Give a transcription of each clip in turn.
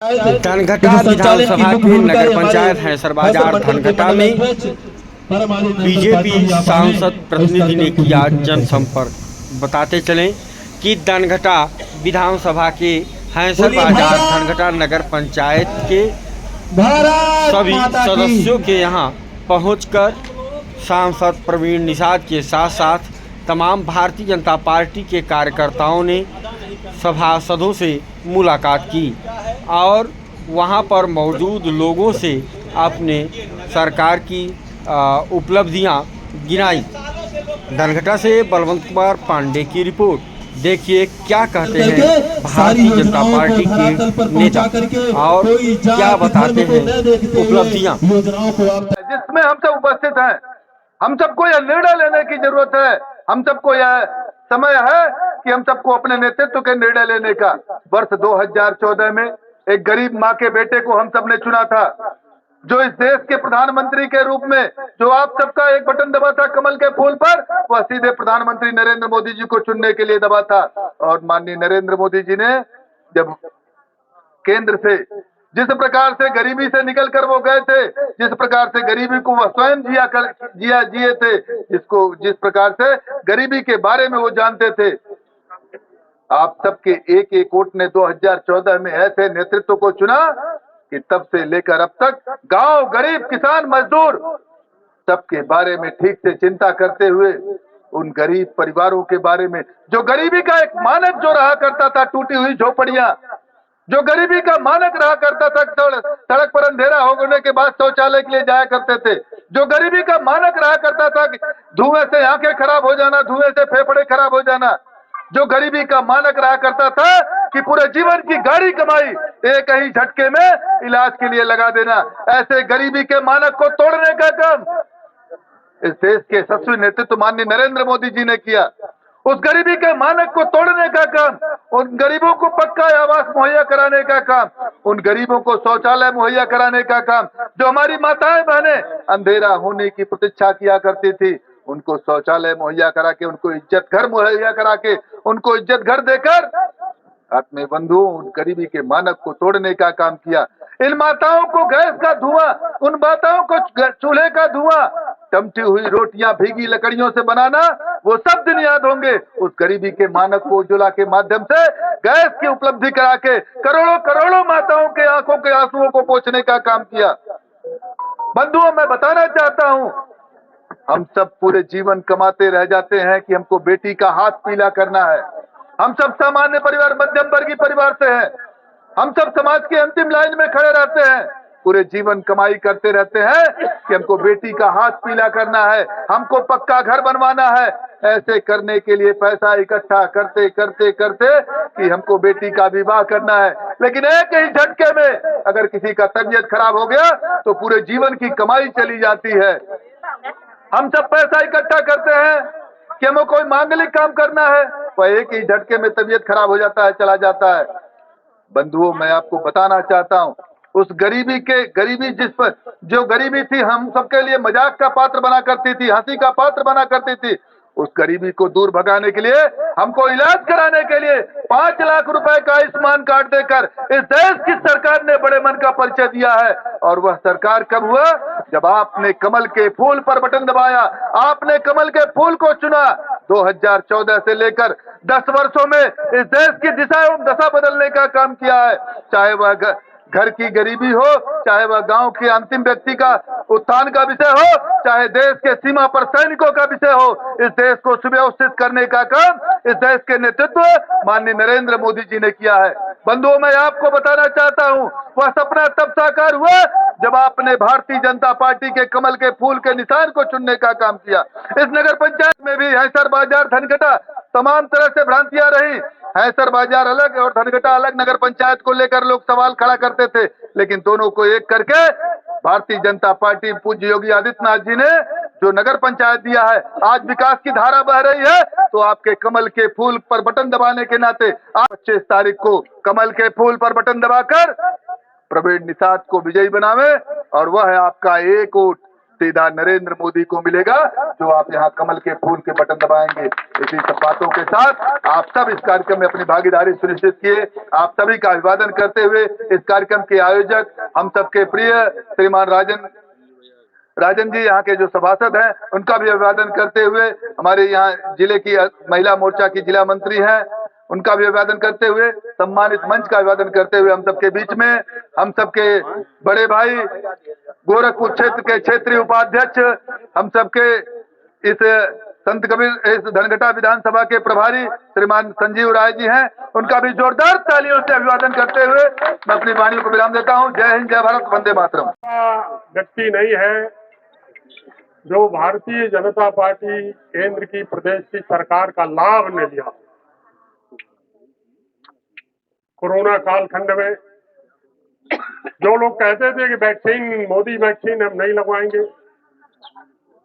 धनघटा विधानसभा के नगर पंचायत हैसर बाजार धनघटा में बीजेपी सांसद प्रतिनिधि ने किया जनसंपर्क। बताते चलें कि धनघटा विधानसभा के हैसर बाजार धनघटा नगर पंचायत के सभी सदस्यों के यहां पहुंचकर सांसद प्रवीण निषाद के साथ साथ तमाम भारतीय जनता पार्टी के कार्यकर्ताओं ने सभासदों से मुलाकात की और वहां पर मौजूद लोगों से अपने सरकार की उपलब्धियां गिनाई। धनघटा से बलवंत कुमार पांडे की रिपोर्ट। देखिए क्या कहते हैं भारतीय जनता पार्टी के नेता और क्या बताते हैं उपलब्धियां जिसमें हम सब उपस्थित हैं। हम सबको यह निर्णय लेने की जरूरत है। हम सबको यह समय है कि हम सबको अपने नेतृत्व के निर्णय लेने का। वर्ष 2014 में एक गरीब माँ के बेटे को हम सब ने चुना था, जो इस देश के प्रधानमंत्री के रूप में, जो आप सबका एक बटन दबा था कमल के फूल पर, वह सीधे प्रधानमंत्री नरेंद्र मोदी जी को चुनने के लिए दबा था। और माननीय नरेंद्र मोदी जी ने जब केंद्र से जिस प्रकार से गरीबी से निकल कर वो गए थे, जिस प्रकार से गरीबी को वह स्वयं जिए थे, जिस प्रकार से गरीबी के बारे में वो जानते थे, आप सबके एक एक वोट ने 2014 में ऐसे नेतृत्व को चुना कि तब से लेकर अब तक गांव, गरीब, किसान, मजदूर सबके बारे में ठीक से चिंता करते हुए उन गरीब परिवारों के बारे में, जो गरीबी का एक मानक जो रहा करता था, टूटी हुई झोपड़ियां, जो गरीबी का मानक रहा करता था, सड़क पर अंधेरा होने के बाद शौचालय के लिए जाया करते थे, जो गरीबी का मानक रहा करता था कि धुएं से आंखें खराब हो जाना, धुएं से फेफड़े खराब हो जाना, जो गरीबी का मानक रहा करता था कि पूरे जीवन की गाड़ी कमाई एक ही झटके में इलाज के लिए लगा देना, ऐसे गरीबी के मानक को तोड़ने का काम इस देश के यशस्वी नेतृत्व माननीय नरेंद्र मोदी जी ने किया। उस गरीबी के मानक को तोड़ने का काम, उन गरीबों को पक्का आवास मुहैया कराने का काम, उन गरीबों को शौचालय मुहैया कराने का काम, जो हमारी माताएं बहनें अंधेरा होने की प्रतीक्षा किया करती थी, उनको शौचालय मुहैया करा के, उनको इज्जत घर मुहैया करा के, उनको इज्जत घर देकर अपने बंधुओं उन गरीबी के मानक को तोड़ने का काम किया। इन माताओं को गैस का धुआं, उन माताओं को चूल्हे का धुआं, टमटी हुई रोटियां भीगी लकड़ियों से बनाना, वो सब दिन याद होंगे। उस गरीबी के मानक को उज्ज्वला के माध्यम से गैस की उपलब्धि करा के करोड़ों करोड़ों माताओं के आंखों के आंसुओं को पोंछने का काम किया। बंधुओं, मैं बताना चाहता हूं, हम सब पूरे जीवन कमाते रह जाते हैं कि हमको बेटी का हाथ पीला करना है। हम सब सामान्य परिवार, मध्यम वर्गीय परिवार से हैं। हम सब समाज के अंतिम लाइन में खड़े रहते हैं, पूरे जीवन कमाई करते रहते हैं कि हमको बेटी का हाथ पीला करना है, हमको पक्का घर बनवाना है। ऐसे करने के लिए पैसा इकट्ठा करते करते करते कि हमको बेटी का विवाह करना है, लेकिन एक ही झटके में अगर किसी का तबीयत खराब हो गया तो पूरे जीवन की कमाई चली जाती है। हम सब पैसा इकट्ठा करते हैं कि हमें कोई मांगलिक काम करना है, वह एक ही झटके में तबीयत खराब हो जाता है, चला जाता है। बंधुओं, मैं आपको बताना चाहता हूं, उस गरीबी जिस पर जो गरीबी थी हम सबके लिए मजाक का पात्र बना करती थी, हंसी का पात्र बना करती थी, उस गरीबी को दूर भगाने के लिए, हमको इलाज कराने के लिए 5 लाख रुपए का आयुष्मान कार्ड देकर इस देश की सरकार ने बड़े मन का परिचय दिया है। और वह सरकार कब हुआ? जब आपने कमल के फूल पर बटन दबाया, आपने कमल के फूल को चुना। 2014 से लेकर 10 वर्षों में इस देश की दिशा एवं दशा बदलने का काम किया है। चाहे वह घर की गरीबी हो, चाहे वह गांव के अंतिम व्यक्ति का उत्थान का विषय हो, चाहे देश के सीमा पर सैनिकों का विषय हो, इस देश को सुव्यवस्थित करने का काम इस देश के नेतृत्व माननीय नरेंद्र मोदी जी ने किया है। बंधुओं, मैं आपको बताना चाहता हूं, वह सपना तब साकार हुआ जब आपने भारतीय जनता पार्टी के कमल के फूल के निशान को चुनने का काम किया। इस नगर पंचायत में भी हैसर बाजार धनघटा तमाम तरह से भ्रांतियां रही। हैसर बाजार अलग और धनघटा अलग नगर पंचायत को लेकर लोग सवाल खड़ा करते थे, लेकिन दोनों को एक करके भारतीय जनता पार्टी पूज्य योगी आदित्यनाथ जी ने जो नगर पंचायत दिया है, आज विकास की धारा बह रही है, तो आपके कमल के फूल पर बटन दबाने के नाते 25 तारीख को कमल के फूल पर बटन दबाकर प्रवीण निषाद को विजयी बनावे और वह है आपका एक वोट सीधा नरेंद्र मोदी को मिलेगा, जो आप यहाँ कमल के फूल के बटन दबाएंगे। इसी सब बातों के साथ आप सब इस कार्यक्रम में अपनी भागीदारी सुनिश्चित किए। आप सभी का अभिवादन करते हुए इस कार्यक्रम के आयोजक हम सबके प्रिय श्रीमान राजन जी, यहाँ के जो सभासद हैं, उनका भी अभिवादन करते हुए, हमारे यहाँ जिले की महिला मोर्चा की जिला मंत्री हैं, उनका भी अभिवादन करते हुए, सम्मानित मंच का अभिवादन करते हुए, हम सबके बीच में हम सबके बड़े भाई गोरखपुर क्षेत्र के क्षेत्रीय उपाध्यक्ष, हम सबके इस संत कबीर इस धनघटा विधानसभा के प्रभारी श्रीमान संजीव राय जी हैं, उनका भी जोरदार तालियों से अभिवादन करते हुए मैं अपनी वाणी को विराम देता हूं। जय हिंद, जय भारत, वंदे मातरम। व्यक्ति नहीं है जो भारतीय जनता पार्टी केंद्र की प्रदेश की सरकार का लाभ ने लिया। कोरोना कालखंड में जो लोग कहते थे कि वैक्सीन, मोदी वैक्सीन हम नहीं लगवाएंगे,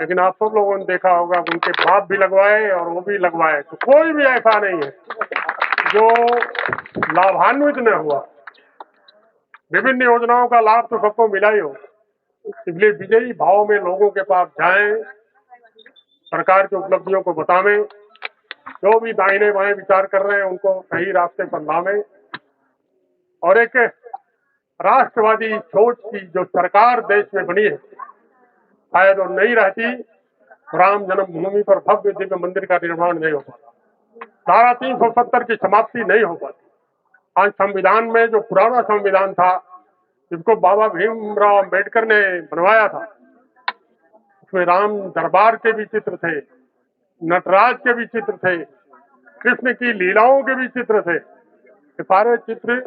लेकिन आप सब लोगों ने देखा होगा उनके बाप भी लगवाए और वो भी लगवाए, तो कोई भी ऐसा नहीं है जो लाभान्वित न हुआ। विभिन्न योजनाओं का लाभ तो सबको मिला ही हो, इसलिए विजयी भाव में लोगों के पास जाएं, सरकार की उपलब्धियों को बतावें, जो भी दाहिने बाएं विचार कर रहे हैं उनको सही रास्ते पर लावें, और एक राष्ट्रवादी सोच की जो सरकार देश में बनी है, शायद वो नहीं रहती, राम जन्मभूमि पर भव्य दिव्य मंदिर का निर्माण नहीं हो पाता, धारा 370 की समाप्ति नहीं हो पाती। आज संविधान में जो पुराना संविधान था, जिसको बाबा भीमराव अम्बेडकर ने बनवाया था, उसमें राम दरबार के भी चित्र थे, नटराज के भी चित्र थे, कृष्ण की लीलाओं के भी चित्र थे। ये सारे चित्र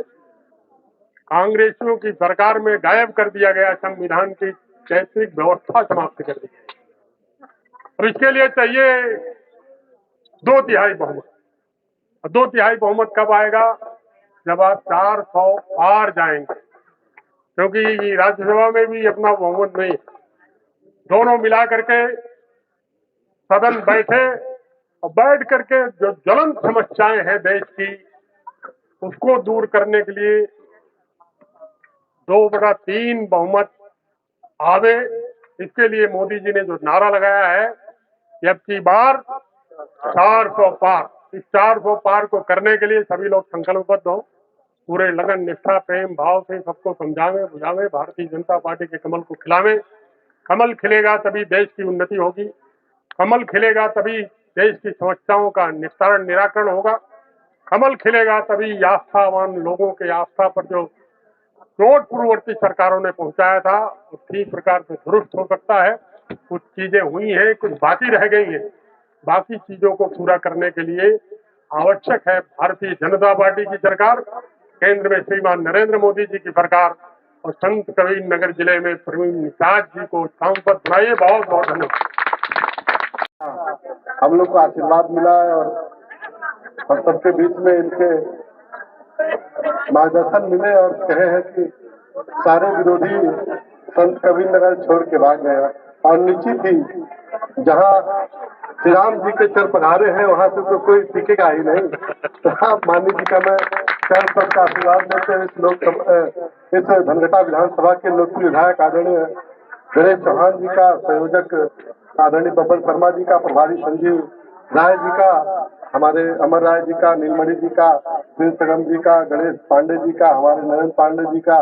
कांग्रेसियों की सरकार में गायब कर दिया गया, संविधान की चैत्रिक व्यवस्था समाप्त कर दी गई। और इसके लिए चाहिए 2/3 बहुमत। 2/3 बहुमत कब आएगा? जब आप 400 पार जाएंगे, क्योंकि राज्यसभा में भी अपना बहुमत नहीं है। दोनों मिला करके सदन बैठे और बैठ करके जो ज्वलंत समस्याएं हैं देश की, उसको दूर करने के लिए 2/3 बहुमत आवे। इसके लिए मोदी जी ने जो नारा लगाया है कि अब की बार 400 पार, इस 400 पार को करने के लिए सभी लोग संकल्पबद्ध हो, पूरे लगन, निष्ठा, प्रेम भाव से सबको समझावे बुझावे, भारतीय जनता पार्टी के कमल को खिलावे। कमल खिलेगा तभी देश की उन्नति होगी, कमल खिलेगा तभी देश की समस्याओं का निराकरण होगा, कमल खिलेगा तभी आस्थावान लोगों के आस्था पर जो चोट पूर्ववर्ती सरकारों ने पहुंचाया था, वो ठीक प्रकार से दुरुस्त हो सकता है। कुछ चीजें हुई हैं, कुछ बाकी रह गई हैं। बाकी चीजों को पूरा करने के लिए आवश्यक है भारतीय जनता पार्टी की सरकार, केंद्र में श्रीमान नरेंद्र मोदी जी की सरकार, और संत कबीर नगर जिले में प्रवीण निषाद जी को सांसद बनाइए। बहुत बहुत धन्यवाद। हम लोग को आशीर्वाद मिला है और सबके बीच में इनके मार्गदर्शन मिले और कहे हैं कि सारे विरोधी संत कबीर नगर छोड़ के भाग गए, और निश्चित ही जहां श्री राम जी के चर पधारे हैं वहां से तो कोई सीखेगा ही नहीं। तो आप मानी जी का मैं चरण पद का आशीर्वाद देते हैं। इस धनघटा विधानसभा के लोकप्रिय विधायक आदरणीय गणेश चौहान जी का, संयोजक आदरणीय बब्बर शर्मा जी का, प्रभारी संजीव राय जी का, हमारे अमर राय जी का, नीलमणि जी का, प्रिंस संगम जी का, गणेश पांडे जी का, हमारे नरेंद्र पांडे जी का,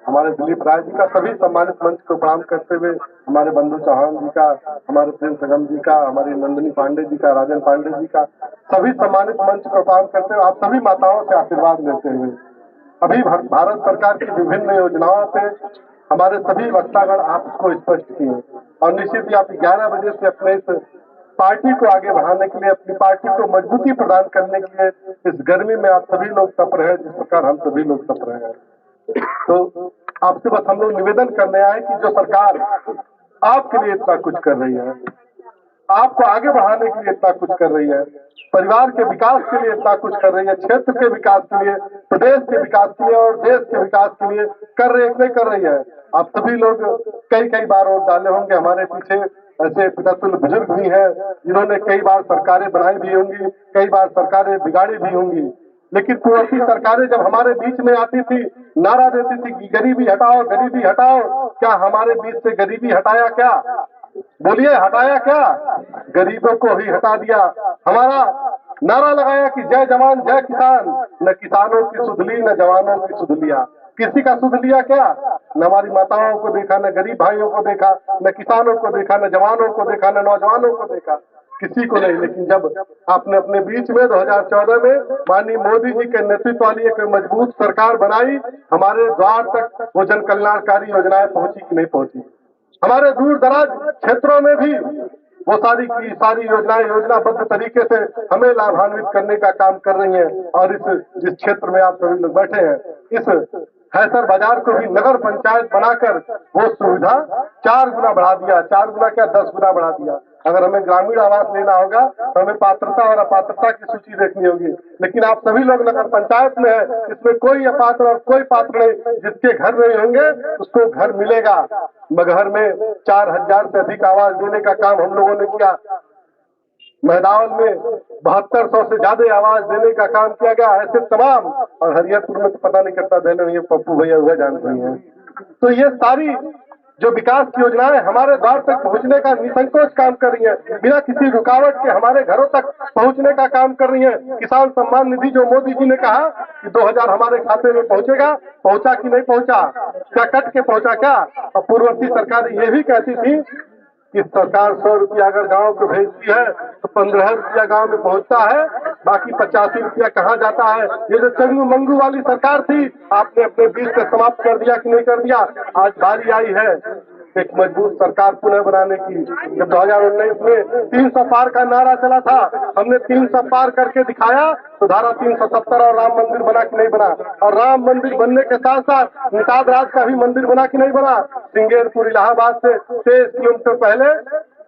हमारे दिलीप राय जी का, सभी सम्मानित मंच को प्रणाम करते हुए हमारे बंधु चौहान जी का, हमारे प्रिंस संगम जी का, हमारी नंदिनी पांडे जी का, राजन पांडे जी का, सभी सम्मानित मंच को प्रणाम करते हुए आप सभी माताओं से आशीर्वाद लेते हुए अभी भारत सरकार की विभिन्न योजनाओं पे हमारे सभी वक्तागण आपको स्पष्ट किए, और निश्चित ही आप 11 बजे से अपने इस पार्टी को आगे बढ़ाने के लिए, अपनी पार्टी को मजबूती प्रदान करने के लिए इस गर्मी में आप सभी लोग तप रहे हैं, जिस प्रकार हम सभी लोग तप रहे हैं। तो आपसे बस हम लोग निवेदन करने आए कि जो सरकार आपके लिए इतना कुछ कर रही है, आपको आगे बढ़ाने के लिए इतना कुछ कर रही है, परिवार के विकास के लिए इतना कुछ कर रही है, क्षेत्र के विकास के लिए, प्रदेश के विकास के लिए और देश के विकास के लिए कर रही है। आप सभी लोग कई बार वोट डाले होंगे। हमारे पीछे ऐसे पितृतुल्य बुजुर्ग भी हैं जिन्होंने कई बार सरकारें बनाई भी होंगी, कई बार सरकारें बिगाड़ी भी होंगी, लेकिन पूर्ववर्ती सरकारें जब हमारे बीच में आती थी, नारा देती थी कि गरीबी हटाओ, गरीबी हटाओ। क्या हमारे बीच से गरीबी हटाया? क्या बोलिए हटाया क्या? गरीबों को ही हटा दिया। हमारा नारा लगाया कि जय जवान जय किसान, न किसानों की सुध ली न जवानों की सुध लिया। किसी का सुध लिया क्या? न हमारी माताओं को देखा, न गरीब भाइयों को देखा, न किसानों को देखा, न जवानों को देखा, न नौजवानों को देखा, किसी को नहीं। लेकिन जब आपने अपने बीच में 2014 में माननीय मोदी जी के नेतृत्व वाली एक मजबूत सरकार बनाई, हमारे द्वार तक वो जन कल्याणकारी योजनाएं पहुंची कि नहीं पहुंची? हमारे दूर दराज क्षेत्रों में भी वो सारी की सारी योजनाएं योजनाबद्ध तरीके से हमें लाभान्वित करने का काम कर रही हैं। और जिस क्षेत्र में आप सभी लोग बैठे हैं, इस हैसर बाजार को भी नगर पंचायत बनाकर वो सुविधा 4 गुना बढ़ा दिया। 4 गुना क्या, 10 गुना बढ़ा दिया। अगर हमें ग्रामीण आवास लेना होगा तो हमें पात्रता और अपात्रता की सूची देखनी होगी। लेकिन आप सभी लोग नगर पंचायत में है, इसमें कोई अपात्र और कोई पात्र नहीं। जिसके घर नहीं होंगे उसको घर मिलेगा। मगहर में 4000 से अधिक आवास देने का काम हम लोगों ने किया। महदावल में 7200 से ज्यादा आवाज देने का काम किया गया। ऐसे तमाम, और हरिहरपुर में तो पता नहीं कितना देने नहीं है, पप्पू भैया हुआ जानते हैं। तो ये सारी जो विकास की योजनाएं हमारे द्वार तक पहुंचने का निसंकोच काम कर रही है, बिना किसी रुकावट के हमारे घरों तक पहुंचने का काम कर रही है। किसान सम्मान निधि जो मोदी जी ने कहा कि 2000 हमारे खाते में पहुंचेगा, पहुंचा कि नहीं पहुंचा? क्या कट के पहुंचा क्या? और पूर्ववर्ती सरकार ये भी कहती थी कि सरकार 100 रुपया अगर गांव को भेजती है तो 15 रुपया गांव में पहुंचता है, बाकी 85 रुपया कहाँ जाता है? ये जो चंगू मंगू वाली सरकार थी, आपने अपने बीच से समाप्त कर दिया कि नहीं कर दिया? आज बारी आई है एक मजबूत सरकार पुनः बनाने की। जब 2019 में 300 पार का नारा चला था, हमने 300 पार करके दिखाया। तो धारा 370 और राम मंदिर बना कि नहीं बना? और राम मंदिर बनने के साथ साथ निषाद राज का भी मंदिर बना कि नहीं बना? सिंगेरपुर इलाहाबाद से 23 किलोमीटर पहले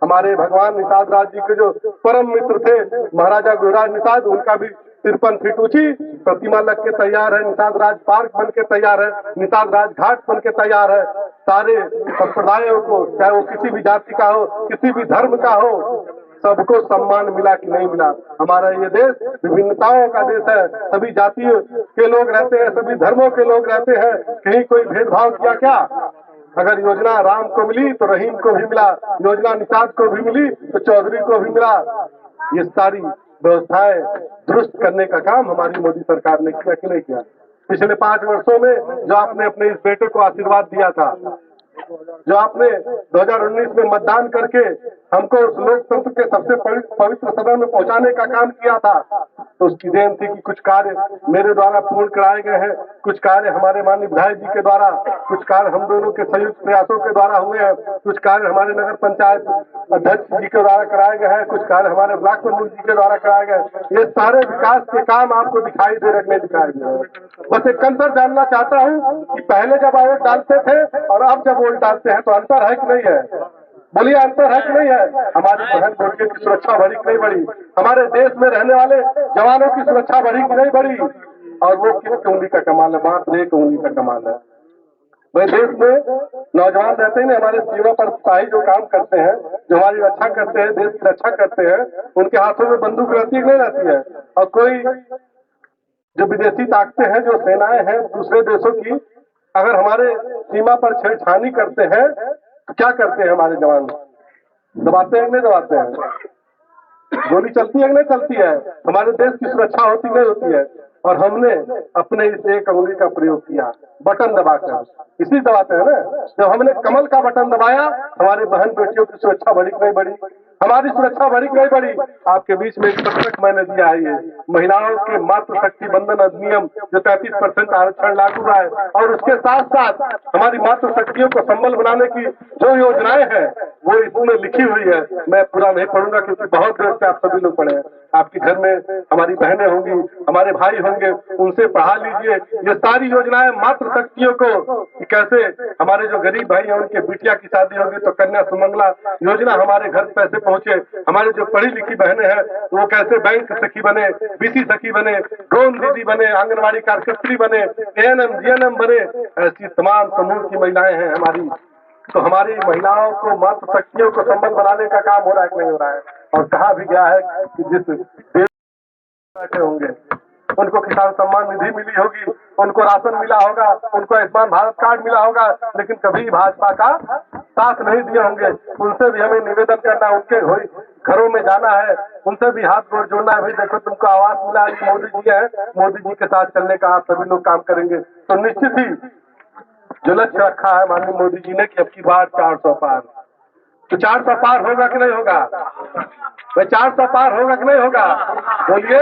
हमारे भगवान निषाद राज जी के जो परम मित्र थे महाराजा गुरुराज निषाद, उनका भी 53 फीट ऊंची प्रतिमा लग के तैयार है। निषाद राज पार्क बन के तैयार है। निषाद राज घाट बन के तैयार है। सारे संप्रदायों को, चाहे वो किसी भी जाति का हो, किसी भी धर्म का हो, सबको सम्मान मिला कि नहीं मिला? हमारा ये देश विभिन्नताओं का देश है। सभी जातियों के लोग रहते हैं, सभी धर्मों के लोग रहते हैं। कहीं कोई भेदभाव किया क्या? अगर योजना राम को मिली तो रहीम को भी मिला, योजना निषाद को भी मिली तो चौधरी को भी मिला। ये सारी व्यवस्थाएं दुरुस्त करने का काम हमारी मोदी सरकार ने किया कि नहीं किया? पिछले 5 वर्षों में जो आपने अपने इस बेटे को आशीर्वाद दिया था, जो आपने 2019 में मतदान करके हमको उस लोकतंत्र के सबसे पवित्र सदन में पहुंचाने का काम किया था, तो उसकी देन थी कि कुछ कार्य मेरे द्वारा पूर्ण कराए गए हैं, कुछ कार्य हमारे माननीय विधायक जी के द्वारा, कुछ कार्य हम दोनों के संयुक्त प्रयासों के द्वारा हुए हैं, कुछ कार्य हमारे नगर पंचायत अध्यक्ष जी के द्वारा कराए गए हैं, कुछ कार्य हमारे ब्लॉक प्रमुख जी के द्वारा कराए गए। ये सारे विकास के काम आपको दिखाई दे रहे, दिखाई दे रहे। बस एक अंतर जानना चाहता हूँ कि पहले जब वोट डालते थे और अब जब वोट डालते हैं तो अंतर है कि नहीं है? बोलिए, अंतर है कि नहीं है? हमारी बहन बेटियों की सुरक्षा बढ़ी कि नहीं बढ़ी? हमारे देश में रहने वाले जवानों की सुरक्षा बढ़ी कि नहीं बढ़ी? और वो किस उंगली का कमाल है? मात्र एक उंगली का कमाल है। भाई, देश में नौजवान रहते हैं, हमारे सीमा पर सिपाही जो काम करते हैं, जो हमारी रक्षा करते हैं, देश की रक्षा करते हैं, उनके हाथों में बंदूक रहती है कि नहीं रहती है? और कोई जो विदेशी ताकतें हैं, जो सेनाएं हैं दूसरे देशों की, अगर हमारे सीमा पर छेड़छानी करते हैं तो क्या करते हैं हमारे जवान? दबाते हैं कि नहीं दबाते हैं? गोली चलती है कि नहीं चलती है? हमारे देश की सुरक्षा होती नहीं होती है? और हमने अपने इस एक उंगली का प्रयोग किया, बटन दबाकर। इसी दबाते हैं ना? जब हमने कमल का बटन दबाया, हमारे बहन बेटियों की सुरक्षा बढ़ी कि नहीं बढ़ी? हमारी सुरक्षा बढ़ी कि नहीं बढ़ी? आपके बीच में एक पुस्तक मैंने दिया है, ये महिलाओं के मातृ शक्ति बंधन अधिनियम, जो 33% आरक्षण लागू हुआ है, और उसके साथ साथ हमारी मातृ शक्तियों को संबल बनाने की जो योजनाएं हैं वो इसमें लिखी हुई है। मैं पूरा नहीं पढ़ूंगा क्योंकि बहुत देर से आप सभी लोग पढ़े हैं। आपके घर में हमारी बहनें होंगी, हमारे भाई होंगे, उनसे पढ़ा लीजिए। ये सारी योजनाएं मातृ शक्तियों को, कैसे हमारे जो गरीब भाई हैं उनके बिटिया की शादी होगी तो कन्या सुमंगला योजना हमारे घर पैसे पहुंचे। हमारे जो पढ़ी लिखी बहनें हैं वो कैसे बैंक सखी बने, बीसी सखी बने, ड्रोन दीदी बने, आंगनबाड़ी कार्यकर्त्री बने, एएनएम जीएनएम बने। ऐसी तमाम समूह की महिलाएं हैं हमारी। तो हमारी महिलाओं को, मातृ शक्तियों को संबल बनाने का काम हो रहा है कि नहीं हो रहा है? और कहा भी गया है कि जिस देश बैठे होंगे उनको किसान सम्मान निधि मिली होगी, उनको राशन मिला होगा, उनको आयुष्मान भारत कार्ड मिला होगा, लेकिन कभी भाजपा का साथ नहीं दिए होंगे, उनसे भी हमें निवेदन करना, उनके घरों में जाना है, उनसे भी हाथ गोड़ जोड़ना है। भाई देखो, तुमको आवास मिला है, मोदी जी है, मोदी जी के साथ चलने का आप सभी लोग काम करेंगे। तो निश्चित ही जो लक्ष्य रखा है माननीय मोदी जी ने कि अब की बार 400 पार, तो 400 पार होगा कि नहीं होगा? भाई 400 पार होगा कि नहीं होगा? बोलिए।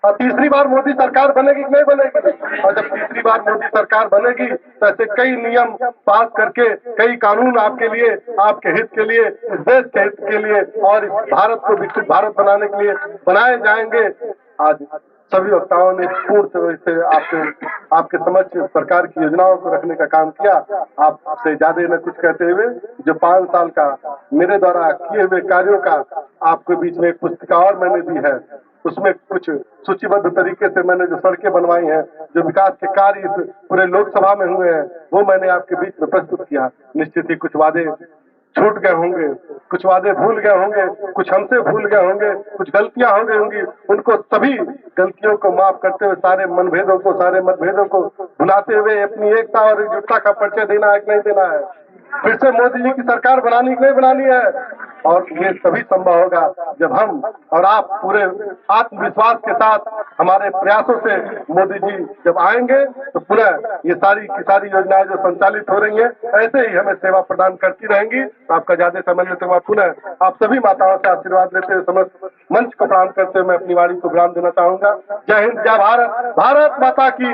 और तीसरी बार मोदी सरकार बनेगी कि नहीं बनेगी? और जब तीसरी बार मोदी सरकार बनेगी तो ऐसे कई नियम पास करके, कई कानून आपके लिए, आपके हित के लिए, इस देश के हित के लिए और इस भारत को विकसित भारत बनाने के लिए बनाए जाएंगे। आज सभी वक्ताओं ने पूर्ण से आपके समक्ष सरकार की योजनाओं को रखने का काम किया। आपसे ज्यादा न कुछ कहते हुए, जो 5 साल का मेरे द्वारा किए हुए कार्यों का आपके बीच में एक पुस्तिका और मैंने दी है, उसमें कुछ सूचीबद्ध तरीके से मैंने जो सड़कें बनवाई हैं, जो विकास के कार्य इस पूरे लोकसभा में हुए हैं, वो मैंने आपके बीच में प्रस्तुत किया। निश्चित ही कुछ वादे छूट गए होंगे, कुछ वादे भूल गए होंगे, कुछ हमसे भूल गए होंगे, कुछ गलतियां हो गई होंगी। उनको सभी गलतियों को माफ करते हुए, सारे मनभेदों को, सारे मतभेदों को भुलाते हुए अपनी एकता और एकजुटता का परिचय देना है कि नहीं देना है? फिर से मोदी जी की सरकार बनानी कि नहीं बनानी है? और ये तभी संभव होगा जब हम और आप पूरे आत्मविश्वास के साथ हमारे प्रयासों से मोदी जी जब आएंगे तो पुनः ये सारी की सारी योजनाएं जो संचालित हो रही हैं, ऐसे ही हमें सेवा प्रदान करती रहेंगी। आपका ज्यादा समय लेते हुए पुनः आप सभी माताओं से आशीर्वाद लेते हुए समस्त मंच को प्रणाम करते हुए मैं अपनी वाणी को विराम देना चाहूंगा। जय हिंद, जय भारत, भारत माता की।